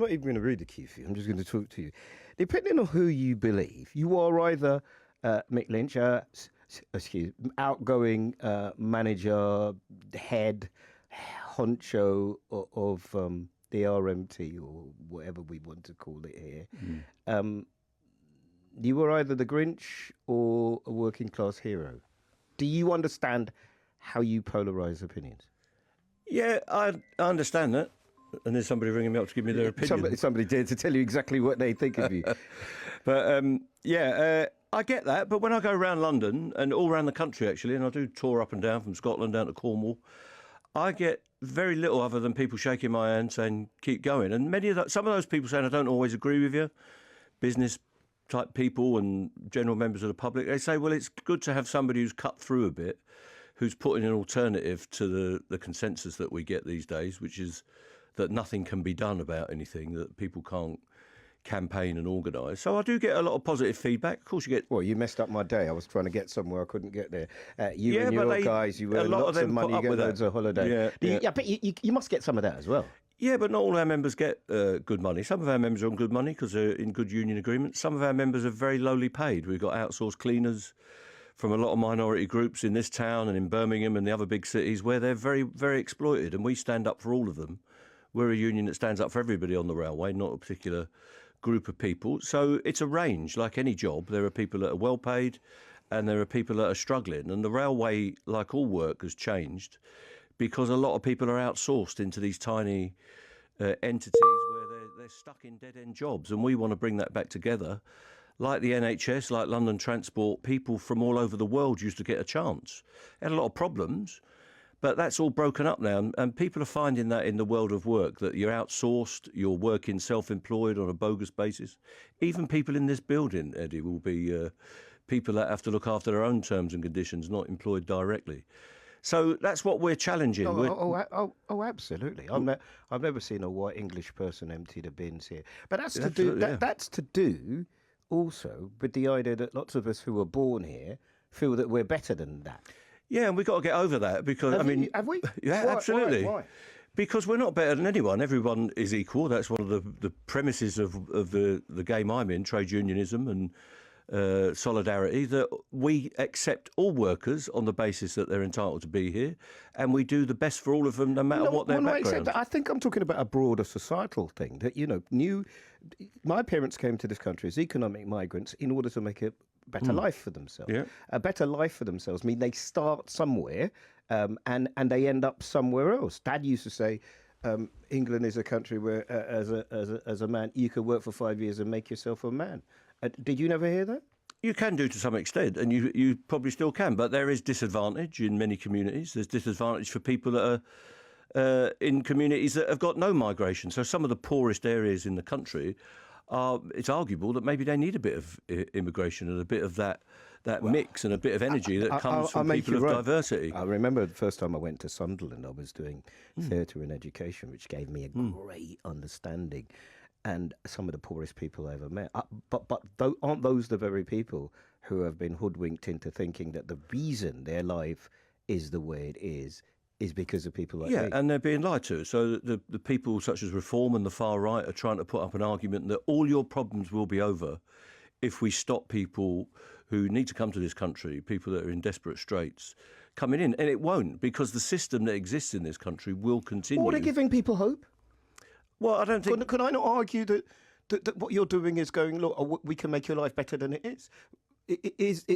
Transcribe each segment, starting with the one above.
not even going to read the key for you. I'm just going to talk to you. Depending on who you believe, you are either Mick Lynch, outgoing manager, head, honcho of the RMT or whatever we want to call it here. You were either the Grinch or a working class hero. Do you understand how you polarize opinions? Yeah, I understand that. And there's somebody ringing me up to give me their opinion. Somebody dared to tell you exactly what they think of you. But I get that. But when I go around London and all around the country, actually, and I do tour up and down from Scotland down to Cornwall, I get very little other than people shaking my hand saying, keep going. And some of those people saying, I don't always agree with you, business type people and general members of the public, they say, well, it's good to have somebody who's cut through a bit, who's putting an alternative to the consensus that we get these days, which is that nothing can be done about anything, that people can't campaign and organise. So I do get a lot of positive feedback. Of course you get... Well, you messed up my day. I was trying to get somewhere. I couldn't get there. You and your guys, you earn lots of money, you get loads of holiday. Yeah, but you must get some of that as well. Yeah, but not all our members get good money. Some of our members are on good money because they're in good union agreements. Some of our members are very lowly paid. We've got outsourced cleaners from a lot of minority groups in this town and in Birmingham and the other big cities where they're very, very exploited, and we stand up for all of them. We're a union that stands up for everybody on the railway, not a particular group of people. So it's a range, like any job. There are people that are well paid and there are people that are struggling. And the railway, like all work, has changed because a lot of people are outsourced into these tiny entities where they're stuck in dead-end jobs. And we want to bring that back together. Like the NHS, like London Transport, people from all over the world used to get a chance. They had a lot of problems, but that's all broken up now. And people are finding that in the world of work, that you're outsourced, you're working self-employed on a bogus basis. Even people in this building, Eddie, will be people that have to look after their own terms and conditions, not employed directly. So that's what we're challenging. Absolutely. I've never seen a white English person empty the bins here. But that's to do also with the idea that lots of us who were born here feel that we're better than that. Yeah, and we've got to get over that because, have we? Yeah, absolutely. Why? Because we're not better than anyone. Everyone is equal. That's one of the premises of the game I'm in, trade unionism and solidarity, that we accept all workers on the basis that they're entitled to be here, and we do the best for all of them, no matter what their background. I think I'm talking about a broader societal thing, that, my parents came to this country as economic migrants in order to make a better life for themselves. Yeah. A better life for themselves mean they start somewhere and they end up somewhere else. Dad used to say, England is a country where, as a man, you could work for 5 years and make yourself a man. Did you never hear that? You can do to some extent, and you probably still can, but there is disadvantage in many communities. There's disadvantage for people that are in communities that have got no migration. So some of the poorest areas in the country, it's arguable that maybe they need a bit of immigration and a bit of that mix and a bit of energy that comes from people of diversity. I remember the first time I went to Sunderland, I was doing theatre and education, which gave me a great understanding. And some of the poorest people I ever met. But aren't those the very people who have been hoodwinked into thinking that the reason their life is the way it is because of people like me? Yeah, and they're being lied to. So the people such as Reform and the far right are trying to put up an argument that all your problems will be over if we stop people who need to come to this country, people that are in desperate straits, coming in. And it won't, because the system that exists in this country will continue. Or they're giving people hope. Well, I don't think... Could I not argue that what you're doing is going, look, we can make your life better than it is?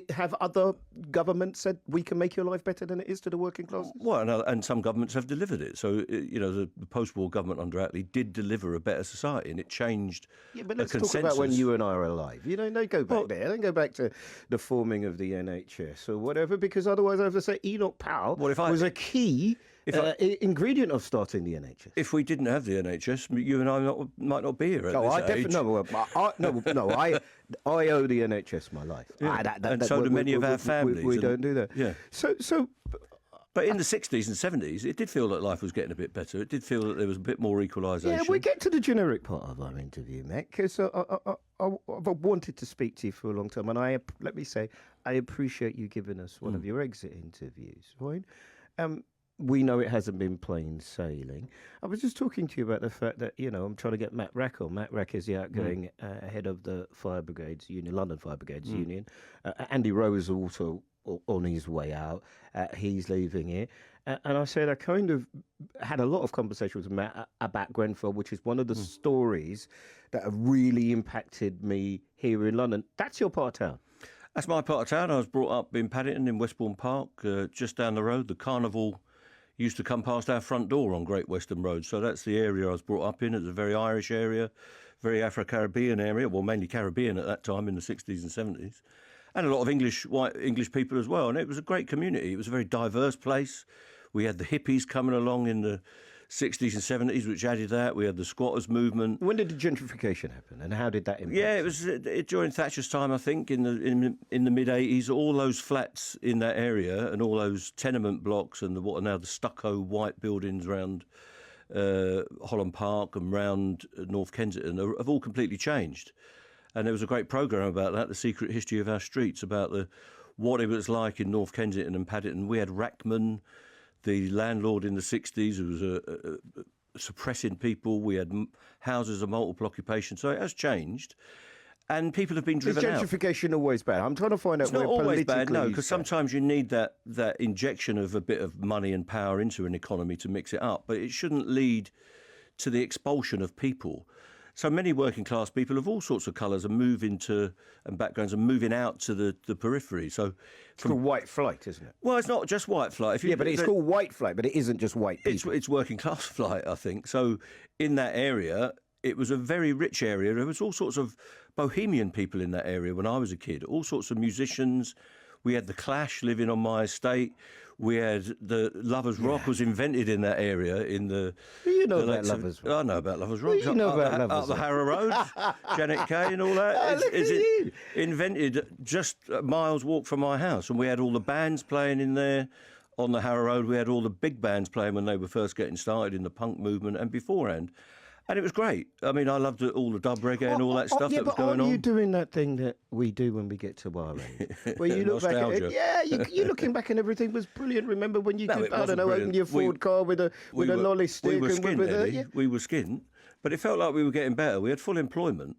Have other governments said we can make your life better than it is to the working classes? Well, and some governments have delivered it. So, the post-war government under Attlee did deliver a better society, and it changed. Yeah, but let's talk about when you and I are alive. They go back there. They go back to the forming of the NHS or whatever, because otherwise I have to say Enoch Powell was a key... ingredient of starting the NHS. If we didn't have the NHS, you and I might not be here at this age. I owe the NHS my life. Yeah. And so do many of our families. We don't do that. Yeah. But in the 60s and 70s, it did feel that life was getting a bit better. It did feel that there was a bit more equalisation. Yeah, we get to the generic part of our interview, Mick, because I've wanted to speak to you for a long time, and let me say, I appreciate you giving us one of your exit interviews, right? we know it hasn't been plain sailing. I was just talking to you about the fact that, I'm trying to get Matt Rack on. Matt Rack is the outgoing head of the Fire Brigades Union, London Fire Brigades Union. Andy Rowe is also on his way out. He's leaving it. And I said I kind of had a lot of conversations with Matt about Grenfell, which is one of the stories that have really impacted me here in London. That's your part of town. That's my part of town. I was brought up in Paddington in Westbourne Park, just down the road. The carnival used to come past our front door on Great Western Road. So that's the area I was brought up in. It's a very Irish area, very Afro-Caribbean area, well, mainly Caribbean at that time in the 60s and 70s. And a lot of white English people as well. And it was a great community. It was a very diverse place. We had the hippies coming along in the 60s and 70s, which added that. We had the squatters movement. When did the gentrification happen, and how did that impact? Yeah, it was during Thatcher's time, I think, in the mid 80s. All those flats in that area and all those tenement blocks and what are now the stucco white buildings around Holland Park and round North Kensington have all completely changed. And there was a great programme about that, The Secret History of Our Streets, about what it was like in North Kensington and Paddington. We had Rackman, the landlord in the 60s, who was suppressing people. We had houses of multiple occupation. So it has changed. And people have been driven out. Is gentrification always bad? I'm trying to find out where politically... It's not always bad, no, because sometimes you need that injection of a bit of money and power into an economy to mix it up. But it shouldn't lead to the expulsion of people. So many working class people of all sorts of colours and backgrounds are moving out to the periphery. So it's called white flight, isn't it? Well, it's not just white flight. But it's called white flight, but it isn't just white people. It's working class flight, I think. So in that area, it was a very rich area. There was all sorts of bohemian people in that area when I was a kid, all sorts of musicians. We had the Clash living on my estate. We had the Lovers Rock was invented in that area. You know about Lovers Rock. I know about Lovers Rock. You know about Lovers Rock. Up the Harrow Road, Janet Kay and all that. It's invented just a mile's walk from my house. And we had all the bands playing in there on the Harrow Road. We had all the big bands playing when they were first getting started in the punk movement and beforehand. And it was great. I mean, I loved all the dub reggae and all that stuff that was going on. Are you doing that thing that we do when we get to our age? Where you look back at it, you're looking back and everything was brilliant. Remember when you opened your Ford car with a lolly stick? We were skint, Eddie. We were skint. But it felt like we were getting better. We had full employment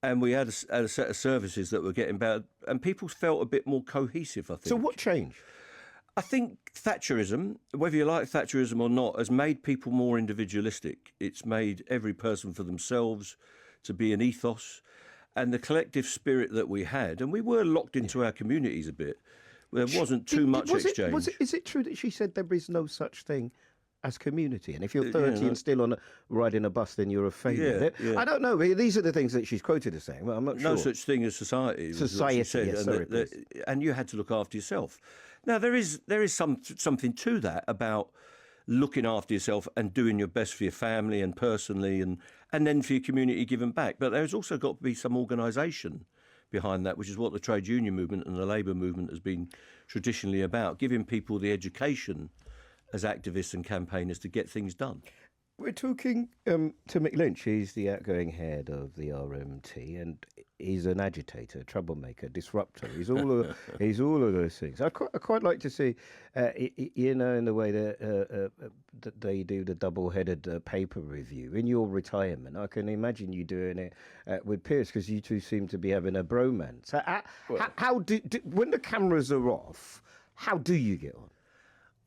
and we had a set of services that were getting better. And people felt a bit more cohesive, I think. So what changed? I think Thatcherism, whether you like Thatcherism or not, has made people more individualistic. It's made every person for themselves to be an ethos. And the collective spirit that we had, and we were locked into our communities a bit. There wasn't too much exchange. Is it true that she said there is no such thing as community? And if you're 30 and still riding a bus, then you're a failure. I don't know. These are the things that she's quoted as saying. Well, I'm not sure. No such thing as society. Society, yes, and you had to look after yourself. Now, there is something to that about looking after yourself and doing your best for your family and personally and then for your community giving back. But there's also got to be some organisation behind that, which is what the trade union movement and the labour movement has been traditionally about, giving people the education as activists and campaigners to get things done. We're talking to Mick Lynch. He's the outgoing head of the RMT, and he's an agitator, troublemaker, disruptor. He's all of those things. I quite like to see, in the way that they do the double-headed paper review in your retirement. I can imagine you doing it with Pierce because you two seem to be having a bromance. How do when the cameras are off? How do you get on?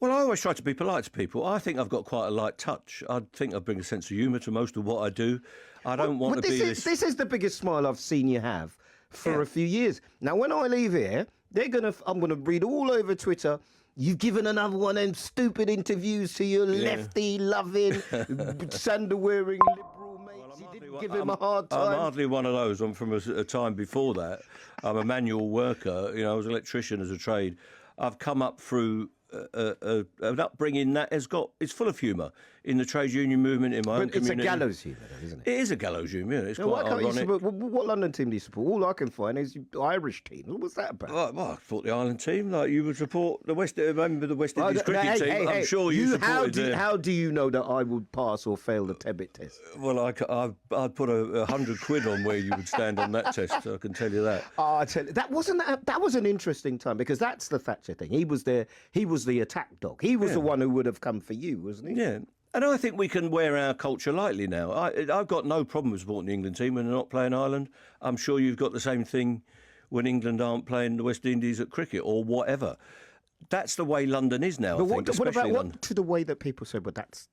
Well, I always try to be polite to people. I think I've got quite a light touch. I think I bring a sense of humour to most of what I do. I don't want to be this... This is the biggest smile I've seen you have for a few years. Now, when I leave here, I'm going to read all over Twitter, you've given another one of them stupid interviews to your lefty-loving, sandal-wearing liberal mates. You didn't give him a hard time. I'm hardly one of those. I'm from a time before that. I'm a manual worker. I was an electrician as a trade. I've come up through... an upbringing that it's full of humour in the trade union movement in my own community. It's a gallows humour, isn't it? It is a gallows humour. It's quite ironic. What London team do you support? All I can find is the Irish team. What's that about? Well, I thought the Ireland team. Like you would support the West. Remember the West Indies cricket team? I'm sure you supported. How do you know that I would pass or fail the Tebbit test? Well, I'd put 100 quid on where you would stand on that test. I can tell you that. I tell you, that was an interesting time because that's the Thatcher thing. He was was the attack dog. He was the one who would have come for you, wasn't he? Yeah. And I think we can wear our culture lightly now. I've got no problem with supporting the England team when they're not playing Ireland. I'm sure you've got the same thing when England aren't playing the West Indies at cricket or whatever. That's the way London is now, But what about London. to the way that people say, but that's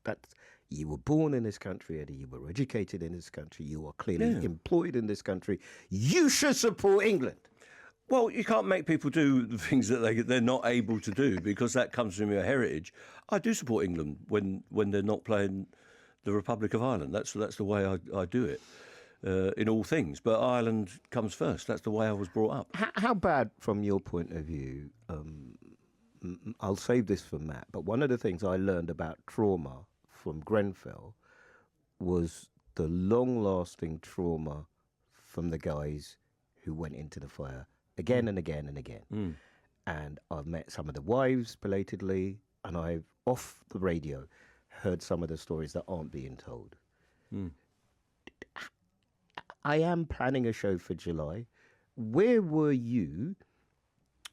you were born in this country, Eddie, you were educated in this country, you are clearly employed in this country. You should support England. Well, you can't make people do the things that they're not able to do because that comes from your heritage. I do support England when they're not playing the Republic of Ireland. That's the way I do it in all things. But Ireland comes first. That's the way I was brought up. How bad, from your point of view, I'll save this for Matt, but one of the things I learned about trauma from Grenfell was the long-lasting trauma from the guys who went into the fire again and again and again. And I've met some of the wives belatedly, and I've, off the radio, heard some of the stories that aren't being told. I am planning a show for July. Where were you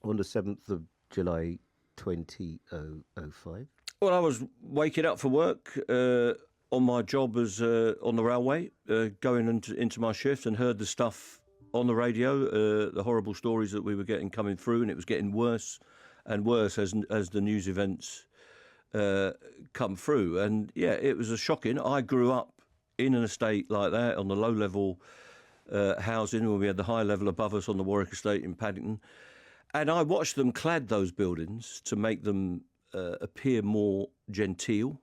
on the 7th of July 2005? Well, I was waking up for work on my job as on the railway, going into my shift, and heard the stuff on the radio, the horrible stories that we were getting coming through, and it was getting worse and worse as the news events come through. And yeah, it was shocking. I grew up in an estate like that, on the low-level housing, where we had the high level above us on the Warwick estate in Paddington. And I watched them clad those buildings to make them appear more genteel.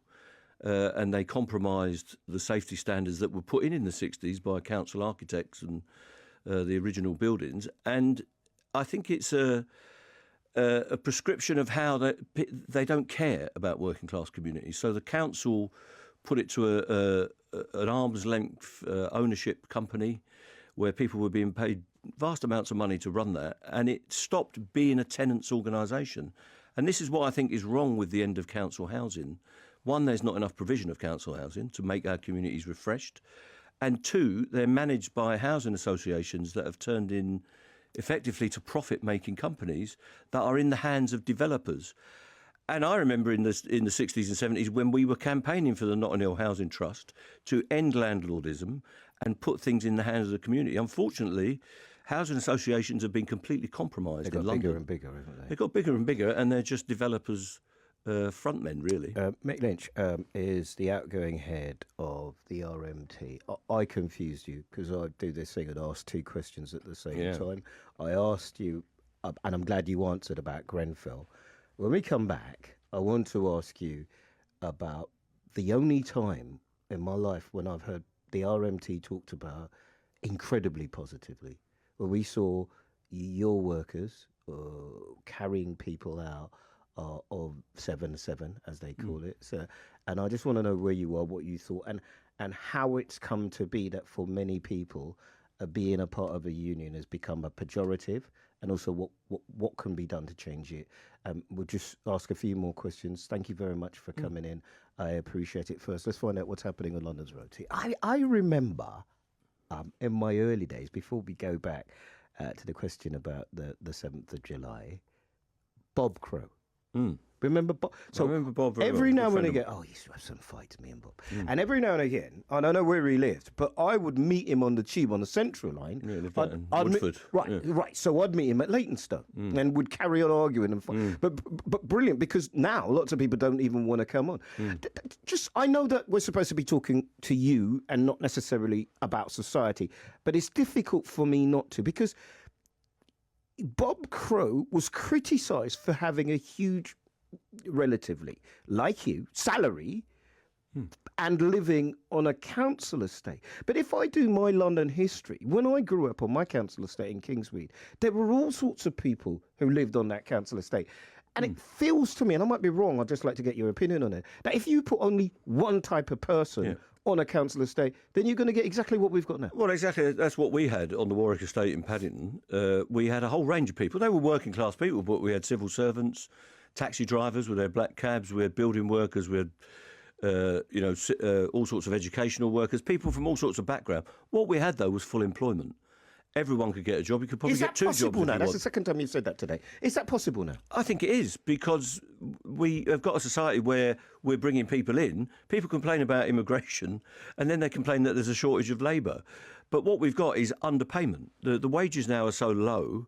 And they compromised the safety standards that were put in the 60s by council architects and the original buildings. And I think it's a prescription of how they don't care about working class communities. So the council put it to an arm's length ownership company where people were being paid vast amounts of money to run that, and it stopped being a tenants' organisation. And this is what I think is wrong with the end of council housing. One, there's not enough provision of council housing to make our communities refreshed. And two, they're managed by housing associations that have turned in effectively to profit-making companies that are in the hands of developers. And I remember in the 60s and 70s when we were campaigning for the Notting Hill Housing Trust to end landlordism and put things in the hands of the community. Unfortunately, housing associations have been completely compromised in London. They've got bigger and bigger, haven't they? They've got bigger and bigger, and they're just developers' frontmen, really. Mick Lynch is the outgoing head of the RMT. I confused you because I do this thing and ask two questions at the same time. I asked you, and I'm glad you answered, about Grenfell. When we come back, I want to ask you about the only time in my life when I've heard the RMT talked about incredibly positively, where we saw your workers carrying people out of 7-7, as they call it. So, and I just want to know where you are, what you thought, and how it's come to be that for many people, being a part of a union has become a pejorative, and also what can be done to change it. We'll just ask a few more questions. Thank you very much for coming in. I appreciate it. First, let's find out what's happening on London's Road. I remember in my early days, before we go back to the question about the 7th of July, Bob Crow. Remember Bob? So I remember Bob very every well. now and again, he used to have some fights, me and Bob. And every now and again, I don't know where he lived, but I would meet him on the tube on the Central Line. Yeah, lived out in Woodford. Right. So I'd meet him at Leytonstone and would carry on arguing and fight. But brilliant, because now lots of people don't even want to come on. I know that we're supposed to be talking to you and not necessarily about society, but it's difficult for me not to, because Bob Crow was criticised for having a huge, relatively, like you, salary and living on a council estate. But if I do my London history, when I grew up on my council estate in Kingsmead, there were all sorts of people who lived on that council estate. And it feels to me, and I might be wrong, I'd just like to get your opinion on it, that if you put only one type of person on a council estate, then you're going to get exactly what we've got now. Well, exactly. That's what we had on the Warwick estate in Paddington. We had a whole range of people. They were working class people, but we had civil servants, taxi drivers with their black cabs, we had building workers, we had all sorts of educational workers, people from all sorts of background. What we had, though, was full employment. everyone could get a job. You could probably Is get that 2 jobs possible if now? you That's want. the second time you've said that today. Is that possible now? I think it is, because we have got a society where we're bringing people in. People complain about immigration, and then they complain that there's a shortage of labour. But what we've got is underpayment. The wages now are so low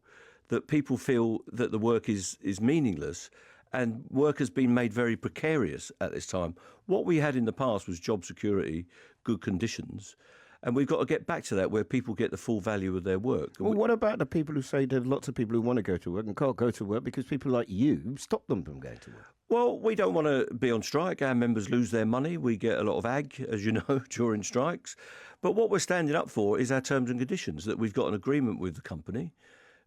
that people feel that the work is meaningless, and work has been made very precarious at this time. What we had in the past was job security, good conditions, and we've got to get back to that, where people get the full value of their work. Well, what about the people who say there are lots of people who want to go to work and can't go to work because people like you stop them from going to work? Well, we don't want to be on strike. Our members lose their money. We get a lot of ag, as you know, during strikes. But what we're standing up for is our terms and conditions, that we've got an agreement with the company,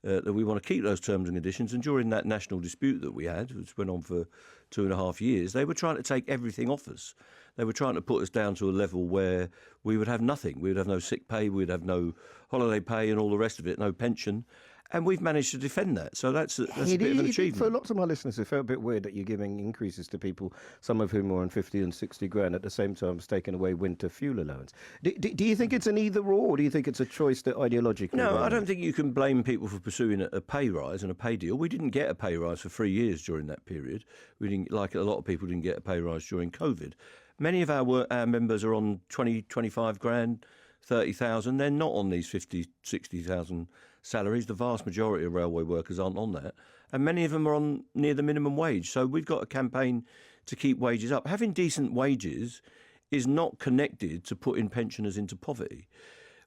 that we want to keep those terms and conditions. And during that national dispute that we had, which went on for 2.5 years, they were trying to take everything off us. They were trying to put us down to a level where we would have nothing. We would have no sick pay, we'd have no holiday pay and all the rest of it, no pension. And we've managed to defend that. So that's a bit of an achievement. For lots of my listeners, it felt a bit weird that you're giving increases to people, some of whom are on 50 and 60 grand, at the same time as taking away winter fuel allowance. Do you think it's an either or do you think it's a choice that ideologically? No, I don't think you can blame people for pursuing a pay rise and a pay deal. We didn't get a pay rise for 3 years during that period. We didn't, like a lot of people, didn't get a pay rise during COVID. Many of our members are on 20, 25 grand, 30,000. They're not on these 50, 60,000 salaries. The vast majority of railway workers aren't on that. And many of them are on near the minimum wage. So we've got a campaign to keep wages up. Having decent wages is not connected to putting pensioners into poverty.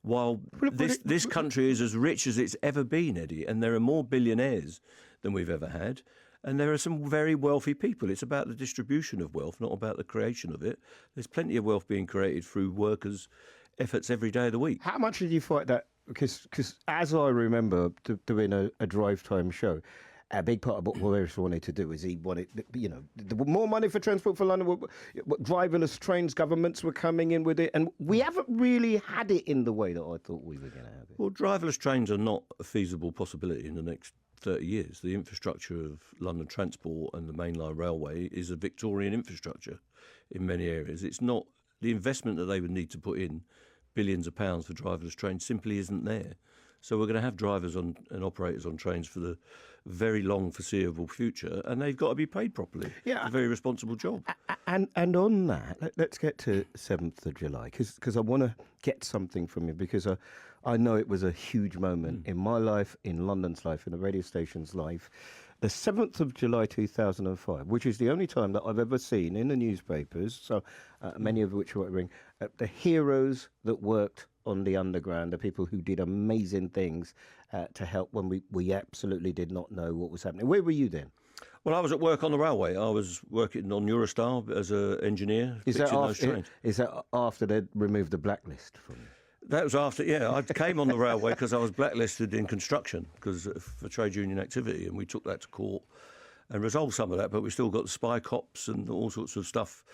While this country is as rich as it's ever been, Eddie, and there are more billionaires than we've ever had, and there are some very wealthy people. It's about the distribution of wealth, not about the creation of it. There's plenty of wealth being created through workers' efforts every day of the week. How much did you fight that? Because as I remember doing a drive time show, a big part of what Boris wanted to do is he wanted, more money for Transport for London, driverless trains, governments were coming in with it, and we haven't really had it in the way that I thought we were going to have it. Well, driverless trains are not a feasible possibility in the next 30 years. The infrastructure of London Transport and the mainline railway is a Victorian infrastructure in many areas. It's not the investment that they would need to put in, billions of pounds for driverless trains, simply isn't there. So we're going to have drivers and operators on trains for the very long foreseeable future, and they've got to be paid properly. Yeah. It's a very responsible job. And on that, let's get to 7th of July, because I want to get something from you, because I know it was a huge moment in my life, in London's life, in the radio station's life. The 7th of July 2005, which is the only time that I've ever seen in the newspapers, so many of which were ring, the heroes that worked on the Underground, the people who did amazing things to help when we absolutely did not know what was happening. Where were you then? Well, I was at work on the railway. I was working on Eurostar as an engineer, fixing those trains. Is that after they'd removed the blacklist from you? That was after, yeah. I came on the railway because I was blacklisted in construction for trade union activity, and we took that to court and resolved some of that, but we still got the spy cops and all sorts of stuff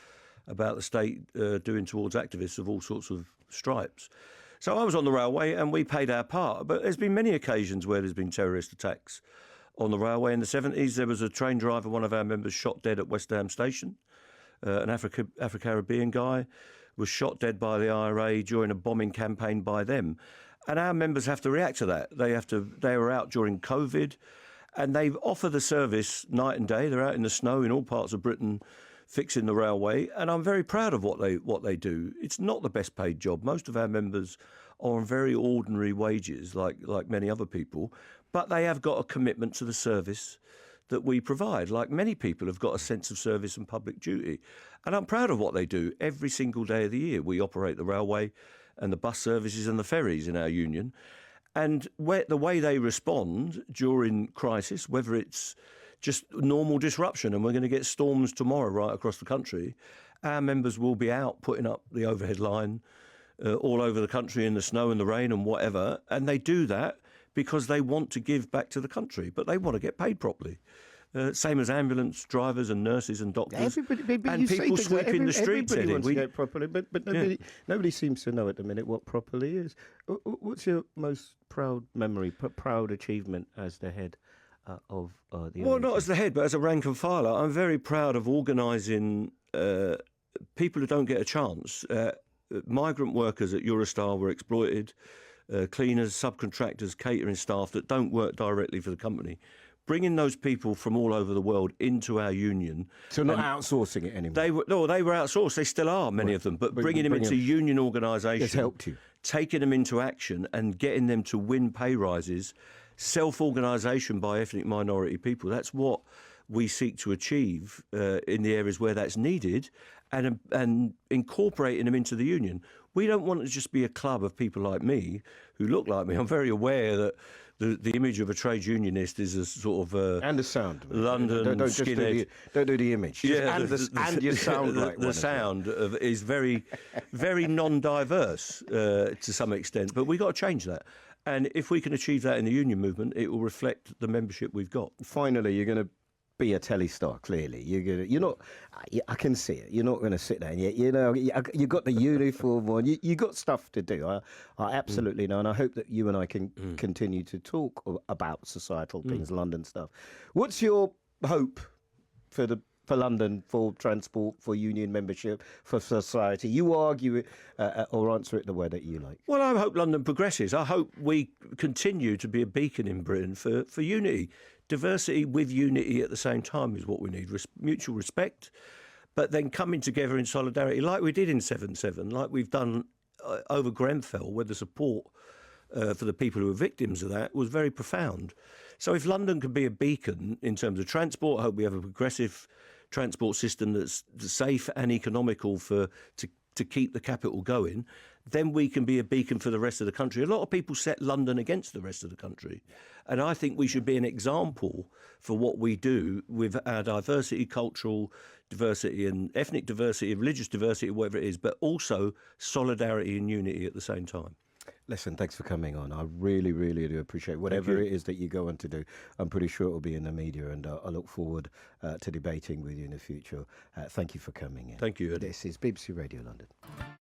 about the state doing towards activists of all sorts of stripes. So I was on the railway and we paid our part, but there's been many occasions where there's been terrorist attacks on the railway. In the 70s, there was a train driver, one of our members, shot dead at West Ham Station. An Afro-Caribbean guy was shot dead by the IRA during a bombing campaign by them. And our members have to react to that. They were out during COVID, and they offer the service night and day. They're out in the snow in all parts of Britain fixing the railway, and I'm very proud of what they do. It's not the best paid job. Most of our members are on very ordinary wages, like many other people, but they have got a commitment to the service that we provide. Like many people have got a sense of service and public duty. And I'm proud of what they do every single day of the year. We operate the railway and the bus services and the ferries in our union. And the way they respond during crisis, whether it's just normal disruption, and we're going to get storms tomorrow right across the country, our members will be out putting up the overhead line all over the country in the snow and the rain and whatever. And they do that because they want to give back to the country, but they want to get paid properly. Same as ambulance drivers and nurses and doctors and people sweeping the streets. Everybody wants to get properly, but nobody seems to know at the minute what properly is. What's your most proud memory, proud achievement as the head of the... Well, not as the head, but as a rank and filer. I'm very proud of organising people who don't get a chance. Migrant workers at Eurostar were exploited. cleaners, subcontractors, catering staff that don't work directly for the company, bringing those people from all over the world into our union. So not outsourcing it anymore. They were outsourced. They still are, many of them, but bringing them into union organisation has helped you. Taking them into action and getting them to win pay rises, self-organisation by ethnic minority people. That's what we seek to achieve in the areas where that's needed, and incorporating them into the union. We don't want it to just be a club of people like me who look like me. I'm very aware that the image of a trade unionist is a sort of and the sound. London skinhead. Don't do the image. Yeah, and you sound like the sound is very, very non-diverse to some extent. But we've got to change that. And if we can achieve that in the union movement, it will reflect the membership we've got. Finally, you're going to be a telly star. Clearly, you're not. I can see it. You're not going to sit there and you got the uniform on. You got stuff to do. I absolutely know, and I hope that you and I can continue to talk about societal things, London stuff. What's your hope for London, for transport, for union membership, for society? You argue it or answer it the way that you like. Well, I hope London progresses. I hope we continue to be a beacon in Britain for unity. Diversity with unity at the same time is what we need. Mutual respect, but then coming together in solidarity like we did in 7/7, like we've done over Grenfell, where the support for the people who were victims of that was very profound. So if London can be a beacon in terms of transport, I hope we have a progressive transport system that's safe and economical to keep the capital going, then we can be a beacon for the rest of the country. A lot of people set London against the rest of the country. And I think we should be an example for what we do with our diversity, cultural diversity and ethnic diversity, religious diversity, whatever it is, but also solidarity and unity at the same time. Listen, thanks for coming on. I really, really do appreciate whatever it is that you go on to do. I'm pretty sure it will be in the media, and I look forward to debating with you in the future. Thank you for coming in. Thank you, Eddie. This is BBC Radio London.